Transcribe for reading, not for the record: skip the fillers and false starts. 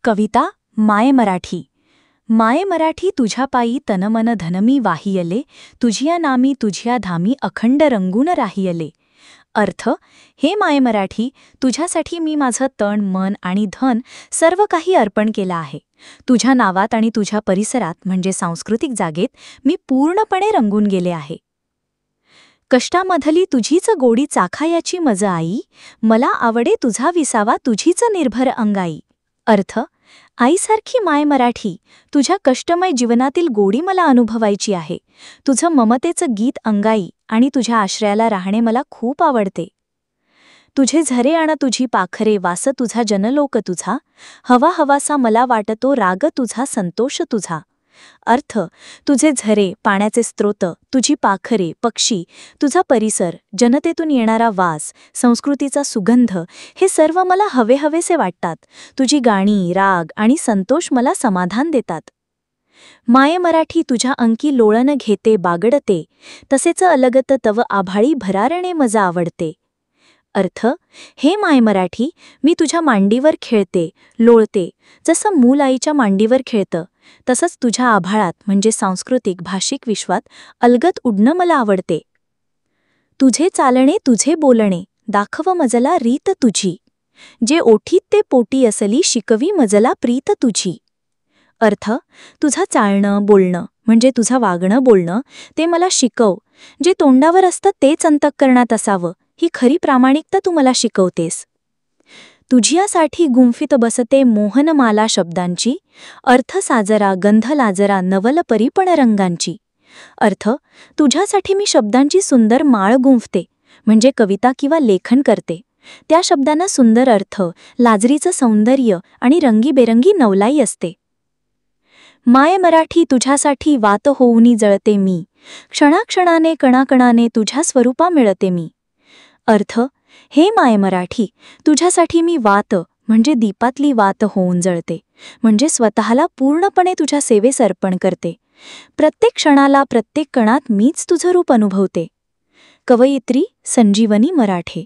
कविता माय मराठी. माय मराठी तुझ्या पायी तनमन धनमी वाहियले, तुझिया नामी तुझिया धामी अखंड रंगून राहियले. अर्थ, हे माय मराठी, तुझ्यासाठी मी माझं तन मन आणि धन सर्व काही अर्पण केलं आहे. तुझ्या नावात आणि तुझ्या परिसरात म्हणजे सांस्कृतिक जागेत मी पूर्णपणे रंगून गेले आहे. कष्टामधली तुझीच गोडी चाखायाची मज आई, मला आवडे तुझा विसावा तुझीच निर्भर अंगाई. अर्थ, आईसारखी माय मराठी, तुझ्या कष्टमय जीवनातील गोडी मला अनुभवायची आहे. तुझं ममतेचं गीत अंगाई आणि तुझ्या आश्रयाला राहणे मला खूप आवडते. तुझे झरे आण तुझी पाखरे, वास तुझा जनलोक तुझा, हवा हवासा मला वाटतो राग तुझा संतोष तुझा. अर्थ, तुझे झरे, पाण्याचे स्रोत, तुझी पाखरे, पक्षी, तुझा परिसर, जनतेतून येणारा वास, संस्कृतीचा सुगंध, हे सर्व मला हवेहवेसे वाटतात. तुझी गाणी, राग आणि संतोष मला समाधान देतात. माय मराठी तुझ्या अंकी लोळण घेते बागडते, तसेच अलगत तव आभाळी भरारणे मजा आवडते. अर्थ, हे माय मराठी, मी तुझ्या मांडीवर खेळते, लोळते, जसं मूल आईच्या मांडीवर खेळतं, तसंच तुझ्या आभाळात म्हणजे सांस्कृतिक भाषिक विश्वात अलगत उडणं मला आवडते. तुझे चालणे तुझे बोलणे, दाखव मजला रीत तुझी, जे ओठीत ते पोटी असली शिकवी मजला प्रीत तुझी. अर्थ, तुझा चालणं बोलणं म्हणजे तुझं वागणं बोलणं ते मला शिकव, जे तोंडावर असतं तेच अंतःकरणात असावं, ही खरी प्रामाणिकता तू मला शिकवतेस. तुझियासाठी गुंफित बसते मोहनमाला शब्दांची, अर्थ साजरा गंध लाजरा नवल परीपण रंगांची. अर्थ, तुझ्यासाठी मी शब्दांची सुंदर माळ गुंफते म्हणजे कविता किंवा लेखन करते. त्या शब्दांना सुंदर अर्थ, लाजरीचं सौंदर्य आणि रंगीबेरंगी नवलाई असते. माय मराठी तुझ्यासाठी वात होऊनी जळते मी, क्षणाक्षणाने कणाकणाने तुझ्या स्वरूपा मिळते मी. अर्थ, हे माय मराठी, तुझ्यासाठी मी वात म्हणजे दीपातली वात होऊन जळते, म्हणजे स्वतःला पूर्णपणे तुझ्या सेवेस अर्पण करते. प्रत्येक क्षणाला प्रत्येक कणात मीच तुझं रूप अनुभवते. कवयित्री संजीवनी मराठे.